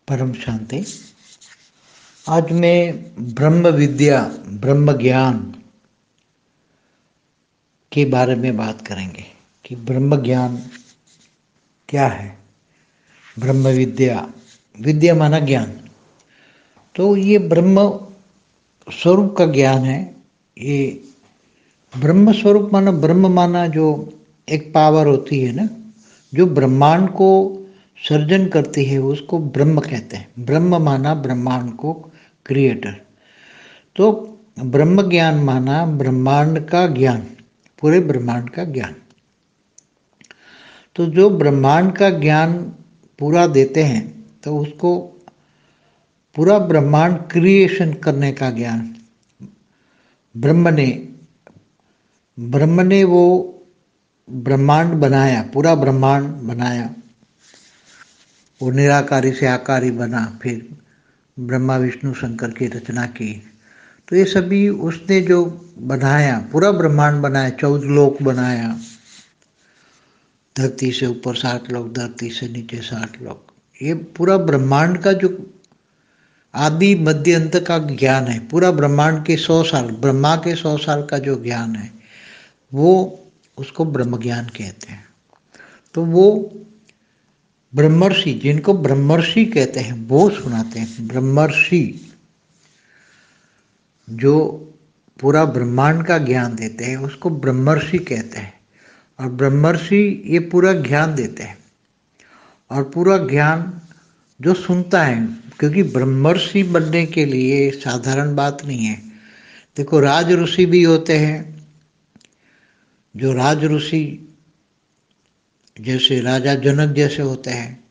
परम शांति। आज मैं ब्रह्म विद्या, ब्रह्म ज्ञान के बारे में बात करेंगे कि ब्रह्म ज्ञान क्या है। ब्रह्म विद्या, विद्या माना ज्ञान, तो ये ब्रह्म स्वरूप का ज्ञान है। ये ब्रह्म स्वरूप माना, ब्रह्म माना जो एक पावर होती है ना, जो ब्रह्मांड को सर्जन करती है, उसको ब्रह्म कहते हैं। ब्रह्म माना ब्रह्मांड को क्रिएटर। तो ब्रह्म ज्ञान माना ब्रह्मांड का ज्ञान, पूरे ब्रह्मांड का ज्ञान। तो जो ब्रह्मांड का ज्ञान पूरा देते हैं, तो उसको पूरा ब्रह्मांड क्रिएशन करने का ज्ञान ब्रह्म ने वो ब्रह्मांड बनाया, पूरा ब्रह्मांड बनाया। वो निराकारी से आकारी बना, फिर ब्रह्मा विष्णु शंकर की रचना की। तो ये सभी उसने जो बनाया, पूरा ब्रह्मांड बनाया, 14 लोक बनाया। धरती से ऊपर 7 लोक, धरती से नीचे 7 लोक। ये पूरा ब्रह्मांड का जो आदि मध्य अंत का ज्ञान है, पूरा ब्रह्मांड के 100 साल, ब्रह्मा के 100 साल का जो ज्ञान है, वो उसको ब्रह्म ज्ञान कहते हैं। तो वो ब्रह्मर्षि, जिनको ब्रह्मर्षि कहते हैं, वो सुनाते हैं। ब्रह्मर्षि जो पूरा ब्रह्मांड का ज्ञान देते हैं, उसको ब्रह्मर्षि कहते हैं। और ब्रह्मर्षि ये पूरा ज्ञान देते हैं, और पूरा ज्ञान जो सुनता है, क्योंकि ब्रह्मर्षि बनने के लिए साधारण बात नहीं है। देखो, राज ऋषि भी होते हैं, जो राज ऋषि जैसे राजा जनक जैसे होते हैं,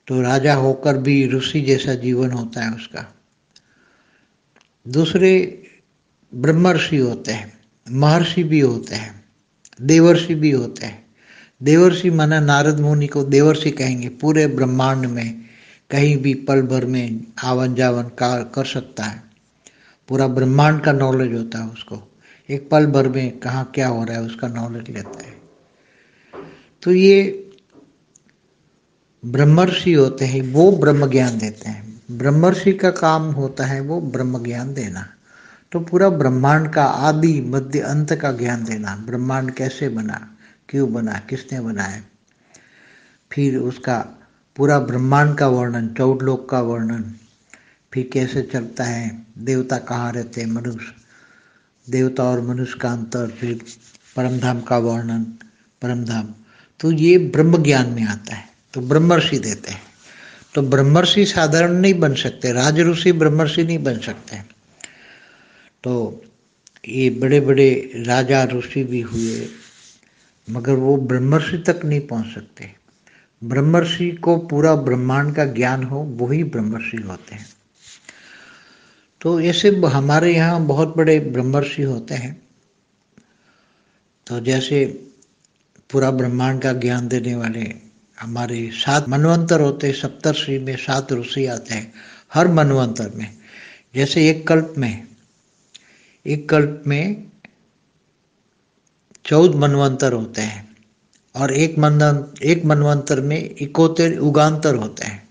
तो राजा होकर भी ऋषि जैसा जीवन होता है उसका। दूसरे ब्रह्मर्षि होते हैं, महर्षि भी होते हैं, देवर्षि भी होते हैं। देवर्षि माना नारद मुनि को देवर्षि कहेंगे। पूरे ब्रह्मांड में कहीं भी पल भर में आवन जावन कर सकता है, पूरा ब्रह्मांड का नॉलेज होता है उसको। एक पल भर में कहाँ क्या हो रहा है उसका नॉलेज लेता है। तो ये ब्रह्मर्षि होते हैं, वो ब्रह्म ज्ञान देते हैं। ब्रह्मर्षि का काम होता है वो ब्रह्म ज्ञान देना। तो पूरा ब्रह्मांड का आदि मध्य अंत का ज्ञान देना। ब्रह्मांड कैसे बना, क्यों बना, किसने बनाया, फिर उसका पूरा ब्रह्मांड का वर्णन, 14 लोक का वर्णन, फिर कैसे चलता है, देवता कहाँ रहते हैं, मनुष्य, देवता और मनुष्य का अंतर, फिर परमधाम का वर्णन, परमधाम। तो ये ब्रह्म ज्ञान में आता है, तो ब्रह्मर्षि देते हैं। तो ब्रह्मर्षि साधारण नहीं बन सकते, राज ऋषि ब्रह्मर्षि नहीं बन सकते। तो ये बड़े बड़े राजा ऋषि भी हुए, मगर वो ब्रह्मर्षि तक नहीं पहुंच सकते। ब्रह्मर्षि को पूरा ब्रह्मांड का ज्ञान हो, वही ब्रह्मर्षि होते हैं। तो ऐसे हमारे यहाँ बहुत बड़े ब्रह्मर्षि होते हैं। तो जैसे पूरा ब्रह्मांड का ज्ञान देने वाले हमारे 7 मनवंतर होते हैं। सप्तर्षि में 7 ऋषि आते हैं हर मनवंतर में। जैसे एक कल्प में 14 मनवंतर होते हैं, और एक मनवंतर में 71 युगांतर होते हैं।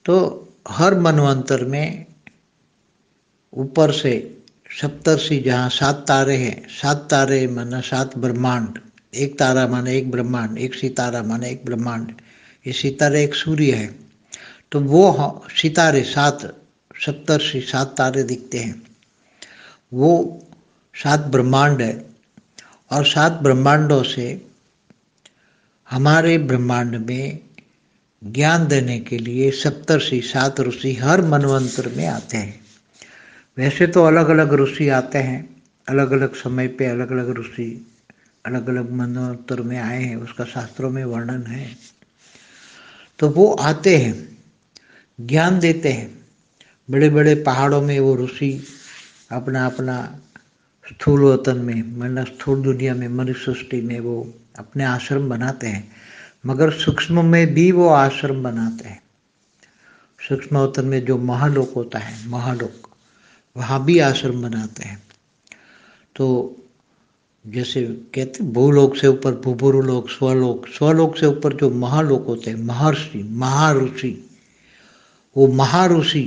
तो हर मनवंतर में ऊपर से सप्तर्षि, जहाँ 7 तारे हैं, 7 तारे माना 7 ब्रह्मांड, एक तारा माने एक ब्रह्मांड, एक सितारा माने एक ब्रह्मांड। ये सितारे एक सूर्य है। तो वो सितारे 7 सप्तर्षि, 7 तारे दिखते हैं, वो 7 ब्रह्मांड है। और 7 ब्रह्मांडों से हमारे ब्रह्मांड में ज्ञान देने के लिए सप्तर्षि, 7 ऋषि हर मनवंतर में आते हैं। वैसे तो अलग अलग ऋषि आते हैं, अलग अलग समय पे अलग अलग ऋषि अलग अलग मनवंतर में आए हैं, उसका शास्त्रों में वर्णन है। तो वो आते हैं, ज्ञान देते हैं। बड़े बड़े पहाड़ों में वो ऋषि अपना अपना स्थूल वतन में, मतलब स्थूल दुनिया में, मनुष्य सृष्टि में वो अपने आश्रम बनाते हैं, मगर सूक्ष्म में भी वो आश्रम बनाते हैं। सूक्ष्म वतन में जो महालोक होता है, महालोक, वहाँ भी आश्रम बनाते हैं। तो जैसे कहते भूलोक से ऊपर भूभुरलोक, स्वलोक, स्वलोक से ऊपर जो महालोक होते हैं, महर्षि, महाऋषि, वो महाऋषि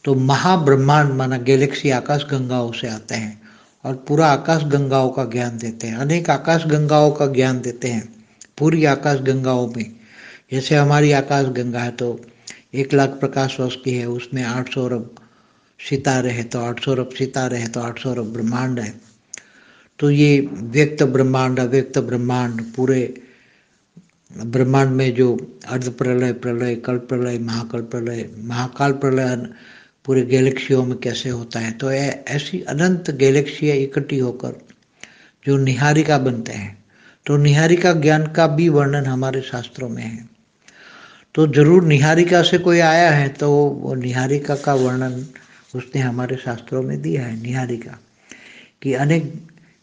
तो महाब्रह्मांड माना गैलेक्सी आकाश गंगाओं से आते हैं और पूरा आकाश गंगाओं का ज्ञान देते हैं। अनेक आकाश गंगाओं का ज्ञान देते हैं पूरी आकाश गंगाओं में। जैसे हमारी आकाश गंगा है तो 1,00,000 प्रकाश वर्ष की है, उसमें 800 अरब सितारे हैं, तो 800 अरब सितारे हैं तो 800 अरब ब्रह्मांड है। तो ये व्यक्त ब्रह्मांड, अव्यक्त ब्रह्मांड, पूरे ब्रह्मांड में जो अर्ध प्रलय, प्रलय, कल्प प्रलय, महाकल्प प्रलय, महाकाल प्रलय पूरे गैलेक्सियों में कैसे होता है, तो ऐसी अनंत गैलेक्सियाँ इकट्ठी होकर जो निहारिका बनते हैं। तो निहारिका ज्ञान का भी वर्णन हमारे शास्त्रों में है। तो जरूर निहारिका से कोई आया है तो वो निहारिका का वर्णन उसने हमारे शास्त्रों में दिया है। निहारिका कि अनेक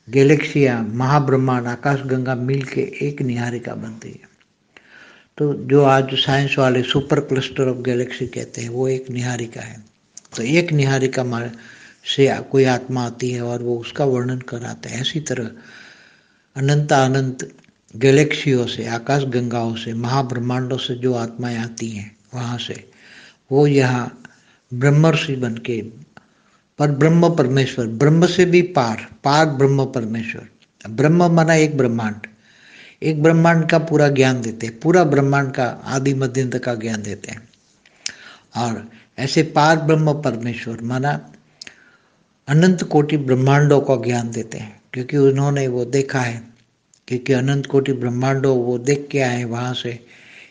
गैलेक्सियाँ, महाब्रह्मांड, आकाश गंगा मिल के एक निहारिका बनती है। तो जो आज साइंस वाले सुपर क्लस्टर ऑफ गैलेक्सी कहते हैं वो एक निहारिका है। तो एक निहारिका से कोई आत्मा आती है और वो उसका वर्णन कराते हैं। इसी तरह अनंत गैलेक्सियों से, आकाश गंगाओं से, महाब्रह्मांडों से जो आत्माएं आती हैं वहाँ से वो यहाँ ब्रह्मर्षि बन के पर ब्रह्म परमेश्वर, ब्रह्म से भी पार ब्रह्म परमेश्वर। ब्रह्म माना एक ब्रह्मांड, एक ब्रह्मांड का पूरा ज्ञान देते हैं, पूरा ब्रह्मांड का आदि मध्य अंत का ज्ञान देते हैं। और ऐसे पार ब्रह्म परमेश्वर माना अनंत कोटि ब्रह्मांडों का ज्ञान देते हैं, क्योंकि उन्होंने वो देखा है, क्योंकि अनंत कोटि ब्रह्मांडों वो देख के आए वहाँ से।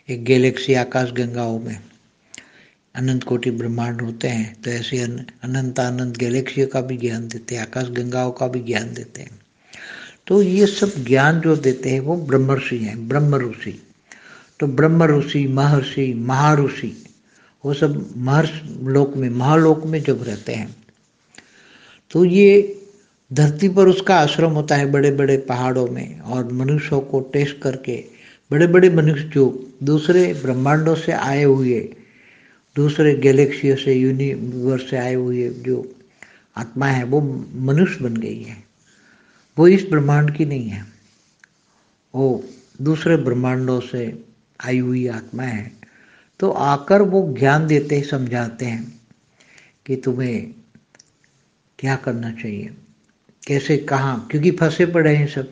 एक गैलेक्सी आकाश गंगाओं में अनंत कोटि ब्रह्मांड होते हैं, तो ऐसे अनंत गैलेक्सियों का भी ज्ञान देते हैं, आकाश गंगाओं का भी ज्ञान देते हैं। तो ये सब ज्ञान जो देते हैं वो ब्रह्मर्षि हैं, ब्रह्म ऋषि। तो ब्रह्म ऋषि, महर्षि, महाऋषि वो सब महर्ष लोक में, महालोक में जब रहते हैं तो ये धरती पर उसका आश्रम होता है बड़े बड़े पहाड़ों में, और मनुष्यों को टेस्ट करके बड़े बड़े मनुष्य जो दूसरे ब्रह्मांडों से आए हुए, दूसरे गैलेक्सियों से, यूनिवर्स से आए हुए जो आत्मा है वो मनुष्य बन गई है। वो इस ब्रह्मांड की नहीं है, वो दूसरे ब्रह्मांडों से आई हुई आत्मा है। तो आकर वो ज्ञान देते, समझाते हैं कि तुम्हें क्या करना चाहिए, कैसे, कहाँ, क्योंकि फंसे पड़े हैं सब।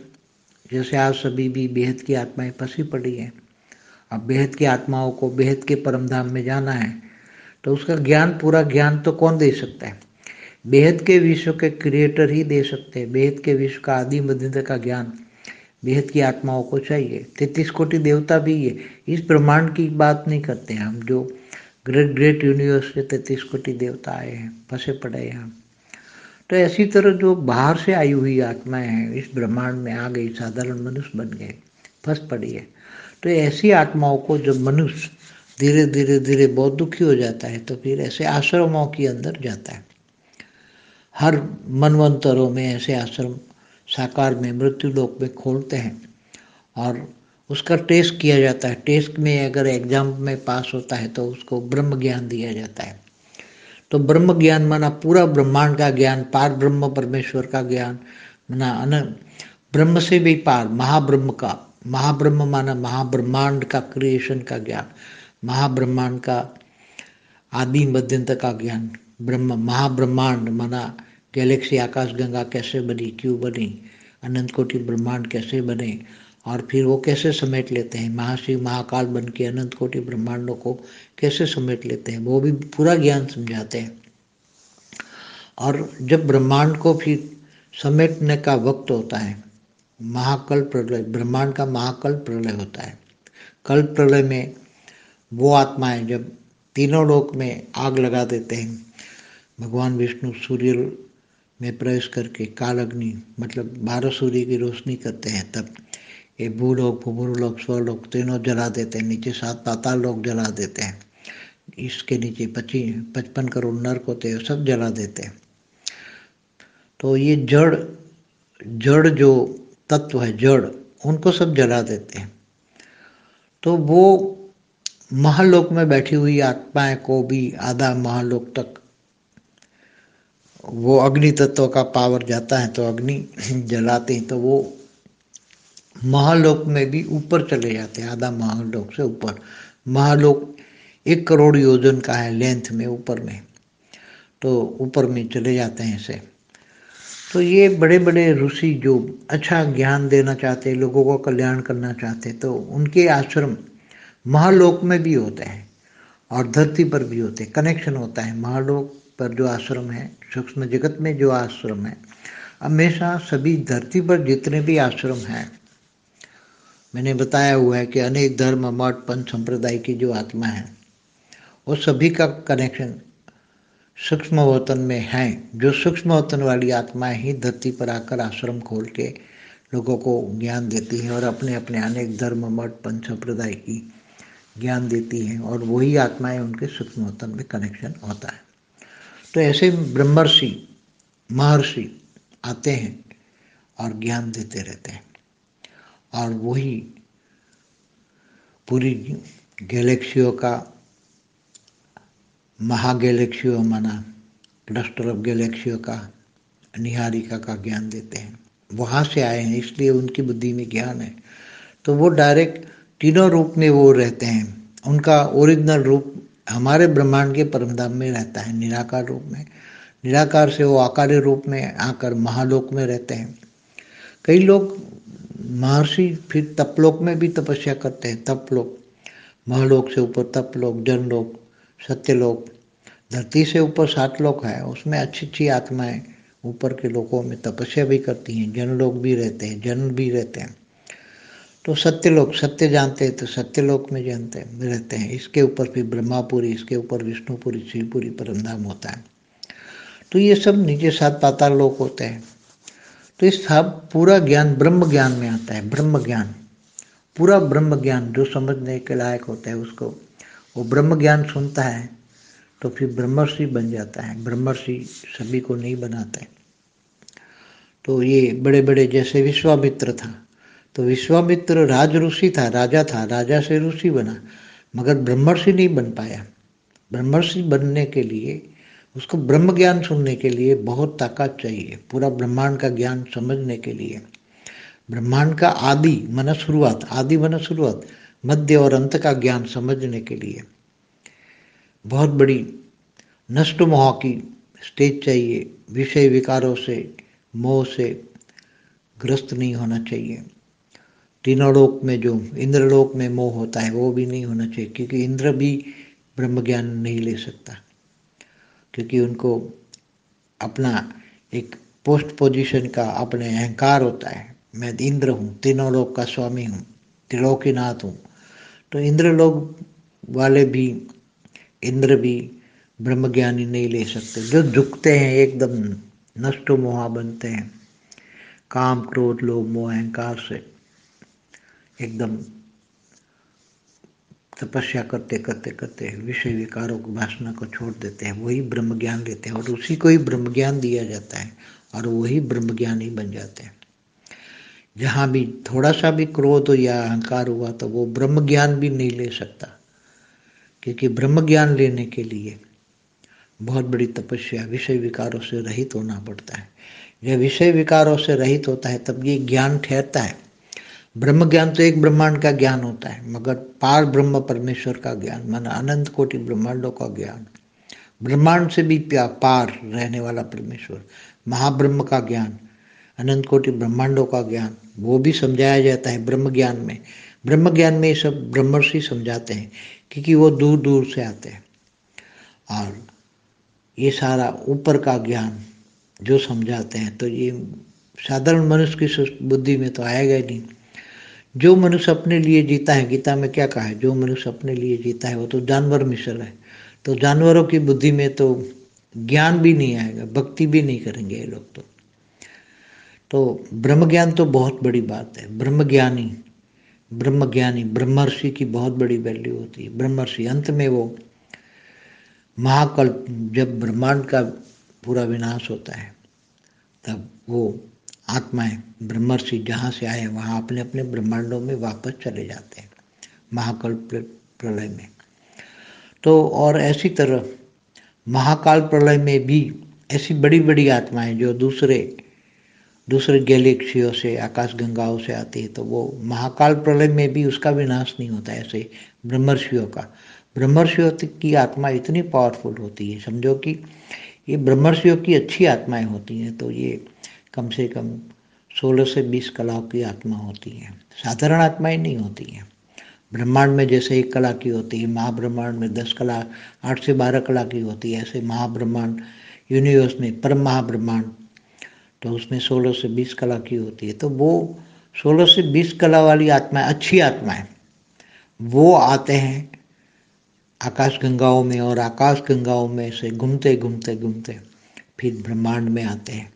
जैसे आज सभी भी बेहद की आत्माएं फंसी पड़ी हैं। अब बेहद की आत्माओं को बेहद के परमधाम में जाना है तो उसका ज्ञान, पूरा ज्ञान तो कौन दे सकता है? बेहद के विश्व के क्रिएटर ही दे सकते हैं। बेहद के विश्व का आदि मध्य का ज्ञान बेहद की आत्माओं को चाहिए। 33 कोटि देवता भी है, इस ब्रह्मांड की बात नहीं करते हैं हम, जो ग्रेट यूनिवर्स से 33 कोटि देवता आए हैं, फंसे पड़े हैं हम। तो ऐसी तरह जो बाहर से आई हुई आत्माएं हैं इस ब्रह्मांड में आ गई, साधारण मनुष्य बन गए, फंस पड़ी है। तो ऐसी आत्माओं को जब मनुष्य धीरे धीरे धीरे बहुत दुखी हो जाता है तो फिर ऐसे आश्रमों के अंदर जाता है। हर मनवंतरों में ऐसे आश्रम साकार में, मृत्यु लोक में खोलते हैं और उसका टेस्ट किया जाता है। टेस्ट में अगर एग्जाम में पास होता है तो उसको ब्रह्म ज्ञान दिया जाता है। तो ब्रह्म ज्ञान माना पूरा ब्रह्मांड का ज्ञान, पार ब्रह्म परमेश्वर का ज्ञान माना अनंत ब्रह्म से भी पार, महाब्रह्म का, महाब्रह्म माना महाब्रह्मांड का क्रिएशन का ज्ञान, महाब्रह्मांड का आदि मध्यंत का ज्ञान। ब्रह्म महाब्रह्मांड माना गैलेक्सी आकाश गंगा कैसे बनी, क्यों बनी, अनंत कोटि ब्रह्मांड कैसे बने, और फिर वो कैसे समेट लेते हैं, महाशिव महाकाल बन के अनंत कोटि ब्रह्मांडों को कैसे समेट लेते हैं, वो भी पूरा ज्ञान समझाते हैं। और जब ब्रह्मांड को फिर समेटने का वक्त होता है, महाकल्प प्रलय, ब्रह्मांड का महाकल्प प्रलय होता है। कल्प प्रलय में वो आत्माएं जब तीनों लोक में आग लगा देते हैं, भगवान विष्णु सूर्य में प्रवेश करके काल अग्नि मतलब 12 सूर्य की रोशनी करते हैं, तब ये भूलोक, भूलोक, स्वलोक तीनों जला देते हैं, नीचे 7 पाताल लोक जला देते हैं, इसके नीचे 55 करोड़ नरक होते हैं, सब जला देते हैं। तो ये जड़ जो तत्व है, जड़, उनको सब जला देते हैं। तो वो महालोक में बैठी हुई आत्माएं को भी आधा महालोक तक वो अग्नि तत्व का पावर जाता है, तो अग्नि जलाते हैं तो वो महालोक में भी ऊपर चले जाते हैं, आधा महालोक से ऊपर। महालोक 1 करोड़ योजन का है लेंथ में, ऊपर में, तो ऊपर में चले जाते हैं ऐसे। तो ये बड़े बड़े ऋषि जो अच्छा ज्ञान देना चाहते, लोगों को कल्याण करना चाहते, तो उनके आश्रम महालोक में भी होते हैं और धरती पर भी होते हैं। कनेक्शन होता है। महालोक पर जो आश्रम है, सूक्ष्म जगत में जो आश्रम है, हमेशा सभी धरती पर जितने भी आश्रम हैं, मैंने बताया हुआ है कि अनेक धर्म मठ पंथ संप्रदाय की जो आत्मा है, वो सभी का कनेक्शन सूक्ष्म वतन में है। जो सूक्ष्म वतन वाली आत्माएं ही धरती पर आकर आश्रम खोल के लोगों को ज्ञान देती हैं और अपने अपने अनेक धर्म मठ पंथ संप्रदाय की ज्ञान देती हैं, और वही आत्माएं उनके सूक्ष्म वतन में कनेक्शन होता है। तो ऐसे ब्रह्मर्षि महर्षि आते हैं और ज्ञान देते रहते हैं, और वही पूरी गैलेक्सियों का, महागैलेक्सियों माना क्लस्टर ऑफ गैलेक्सियों का, निहारिका का ज्ञान देते हैं। वहाँ से आए हैं, इसलिए उनकी बुद्धि में ज्ञान है। तो वो डायरेक्ट तीनों रूप में वो रहते हैं। उनका ओरिजिनल रूप हमारे ब्रह्मांड के परमधाम में रहता है, निराकार रूप में। निराकार से वो आकारी रूप में आकर महालोक में रहते हैं। कई लोग महर्षि फिर तपलोक में भी तपस्या करते हैं। तपलोक, महलोक से ऊपर तपलोक, जनलोक, सत्यलोक, धरती से ऊपर 7 लोक है, उसमें अच्छी अच्छी आत्माएं ऊपर के लोकों में तपस्या भी करती हैं। जनलोक भी रहते हैं, जन भी रहते हैं। तो सत्यलोक, सत्य जानते हैं तो सत्यलोक में जानते रहते हैं। इसके ऊपर फिर ब्रह्मापुरी, इसके ऊपर विष्णुपुरी, शिवपुरी परमधाम होता है। तो ये सब नीचे 7 पाताल लोक होते हैं। तो इस सब पूरा ज्ञान ब्रह्म ज्ञान में आता है। ब्रह्म ज्ञान, पूरा ब्रह्म ज्ञान जो समझने के लायक होता है, उसको वो ब्रह्म ज्ञान सुनता है तो फिर ब्रह्मर्षि बन जाता है। ब्रह्मर्षि सभी को नहीं बनाता है। तो ये बड़े बड़े, जैसे विश्वामित्र था, तो विश्वामित्र राज ऋषि था, राजा था, राजा से ऋषि बना, मगर ब्रह्मर्षि नहीं बन पाया। ब्रह्मर्षि बनने के लिए उसको ब्रह्म ज्ञान सुनने के लिए बहुत ताकत चाहिए। पूरा ब्रह्मांड का ज्ञान समझने के लिए, ब्रह्मांड का आदि माना शुरुआत, आदि माना शुरुआत, मध्य और अंत का ज्ञान समझने के लिए बहुत बड़ी नष्ट मोह की स्टेज चाहिए। विषय विकारों से, मोह से ग्रस्त नहीं होना चाहिए। तीनों लोक में जो इंद्रलोक में मोह होता है वो भी नहीं होना चाहिए, क्योंकि इंद्र भी ब्रह्म ज्ञान नहीं ले सकता, क्योंकि उनको अपना एक पोस्ट पोजीशन का अपने अहंकार होता है। मैं इंद्र हूँ, तीनों लोक का स्वामी हूँ, त्रिलोकीनाथ हूँ। तो इंद्र लोक वाले भी, इंद्र भी ब्रह्म ज्ञानी नहीं ले सकते। जो झुकते हैं एकदम नष्ट मोहा बनते हैं, काम क्रोध लोभ मोह अहंकार से एकदम तपस्या करते करते करते विषय विकारों की वासना को छोड़ देते हैं, वही ब्रह्म ज्ञान लेते हैं और उसी को ही ब्रह्म ज्ञान दिया जाता है और वही ब्रह्म ज्ञान ही बन जाते हैं। जहाँ भी थोड़ा सा भी क्रोध या अहंकार हुआ तो वो ब्रह्म ज्ञान भी नहीं ले सकता, क्योंकि ब्रह्म ज्ञान लेने के लिए बहुत बड़ी तपस्या, विषय विकारों से रहित होना पड़ता है। जब विषय विकारों से रहित होता है तब ये ज्ञान ठहरता है। ब्रह्म ज्ञान तो एक ब्रह्मांड का ज्ञान होता है, मगर पार ब्रह्म परमेश्वर का ज्ञान माना अनंत कोटि ब्रह्मांडों का ज्ञान, ब्रह्मांड से भी पार रहने वाला परमेश्वर, महाब्रह्म का ज्ञान, अनंत कोटि ब्रह्मांडों का ज्ञान, वो भी समझाया जाता है ब्रह्म ज्ञान में। ब्रह्म ज्ञान में ये सब ब्रह्मर्षि समझाते हैं, क्योंकि वो दूर दूर से आते हैं और ये सारा ऊपर का ज्ञान जो समझाते हैं, तो ये साधारण मनुष्य की बुद्धि में तो आएगा ही नहीं। जो मनुष्य अपने लिए जीता है, गीता में क्या कहा है, जो मनुष्य अपने लिए जीता है वो तो जानवर मिसल है। तो जानवरों की बुद्धि में तो ज्ञान भी नहीं आएगा, भक्ति भी नहीं करेंगे ये लोग। तो ब्रह्म ज्ञान तो बहुत बड़ी बात है। ब्रह्म ज्ञानी ब्रह्मर्षि की बहुत बड़ी वैल्यू होती है। ब्रह्मर्षि अंत में वो महाकल्प, जब ब्रह्मांड का पूरा विनाश होता है तब वो आत्माएं ब्रह्मर्षि जहाँ से आए वहाँ अपने अपने ब्रह्मांडों में वापस चले जाते हैं महाकल्प प्रलय में। तो और ऐसी तरह महाकाल प्रलय में भी ऐसी बड़ी बड़ी आत्माएं जो दूसरे गैलेक्सियों से, आकाश गंगाओं से आती है, तो वो महाकाल प्रलय में भी उसका विनाश नहीं होता ऐसे ब्रह्मर्षियों का। ब्रह्मर्षियों की आत्मा इतनी पावरफुल होती है, समझो कि ये ब्रह्मर्षियों की अच्छी आत्माएं होती हैं, तो ये कम से कम 16 से 20 कलाओं की आत्मा होती हैं, साधारण आत्माएं नहीं होती हैं। ब्रह्मांड में जैसे 1 कला की होती है, महाब्रह्मांड में 10 कला, 8 से 12 कला की होती है, ऐसे महाब्रह्मांड यूनिवर्स में परम महाब्रह्मांड, तो उसमें 16 से 20 कला की होती है। तो वो 16 से 20 कला वाली आत्माएं, अच्छी आत्माएं, वो आते हैं आकाश गंगाओं में, और आकाश गंगाओं में से घूमते घूमते घूमते फिर ब्रह्मांड में आते हैं।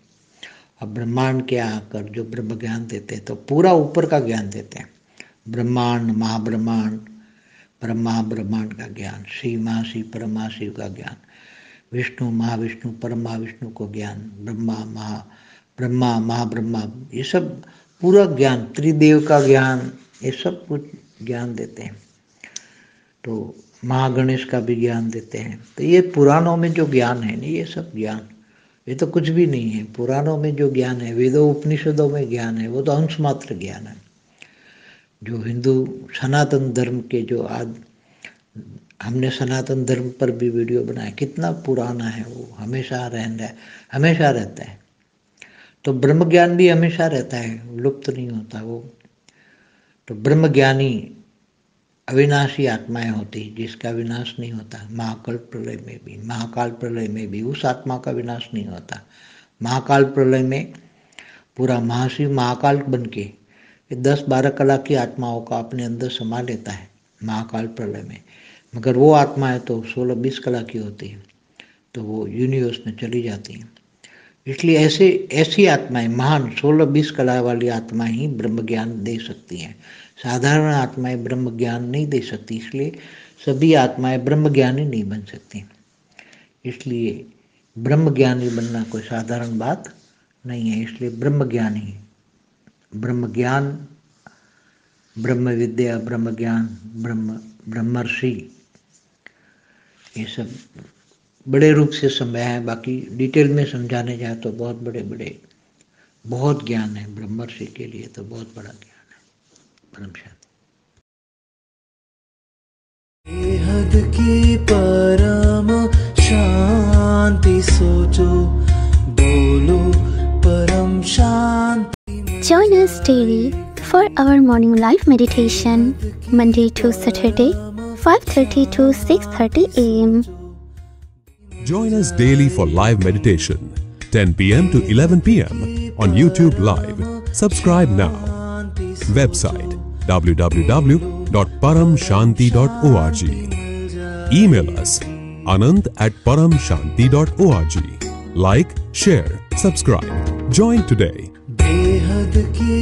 अब ब्रह्मांड के आकर जो ब्रह्म ज्ञान देते हैं, तो पूरा ऊपर का ज्ञान देते हैं, ब्रह्मांड, महाब्रह्मांड, परम महाब्रह्मांड का ज्ञान, शिव महाशिव परम महाशिव का ज्ञान, विष्णु महाविष्णु परम महाविष्णु को ज्ञान, ब्रह्मा महाब्रह्मा, ये सब पूरा ज्ञान, त्रिदेव का ज्ञान, ये सब कुछ ज्ञान देते हैं। तो महागणेश का भी ज्ञान देते हैं। तो ये पुराणों में जो ज्ञान है नहीं, ये सब ज्ञान, ये तो कुछ भी नहीं है। पुराणों में जो ज्ञान है, वेदों उपनिषदों में ज्ञान है, वो तो अंश मात्र ज्ञान है। जो हिंदू सनातन धर्म के जो आज हमने सनातन धर्म पर भी वीडियो बनाया, कितना पुराना है वो, हमेशा रहता है। तो ब्रह्म ज्ञान भी हमेशा रहता है, लुप्त नहीं होता वो। तो ब्रह्म ज्ञानी अविनाशी आत्माएं होती, जिसका विनाश नहीं होता। महाकाल प्रलय में भी उस आत्मा का विनाश नहीं होता। महाकाल प्रलय में पूरा महाशिव महाकाल बन के 10-12 कला की आत्माओं का अपने अंदर समा लेता है महाकाल प्रलय में, मगर वो आत्माएं तो 16-20 कला की होती है, तो वो यूनिवर्स में चली जाती हैं। इसलिए ऐसी आत्माएं, महान 16-20 कला वाली आत्माएं ही ब्रह्म ज्ञान दे सकती हैं। साधारण आत्माएं ब्रह्म ज्ञान नहीं दे सकती, इसलिए सभी आत्माएं ब्रह्म ज्ञानी नहीं बन सकती। इसलिए ब्रह्म ज्ञानी बनना कोई साधारण बात नहीं है। इसलिए ब्रह्म ज्ञानी, ब्रह्म ज्ञान, ब्रह्म विद्या, ब्रह्म ज्ञान, ब्रह्मर्षि, ये सब बड़े रूप से समझाया है। बाकी डिटेल में समझाने जाए तो बहुत ज्ञान है। ब्रह्मर्षि के लिए तो बहुत बड़ा ज्ञान है। परम शांति। बेहद की परम शांति सोचो, बोलो परम शांति। Join us daily for our morning live meditation, Monday to Saturday, 5:30 to 6:30 a.m. Join us daily for live meditation, 10 p.m. to 11 p.m. on YouTube Live. Subscribe now. Website www.paramshanti.org. Email us anant@paramshanti.org. Like, share, subscribe. Join today. बेहद की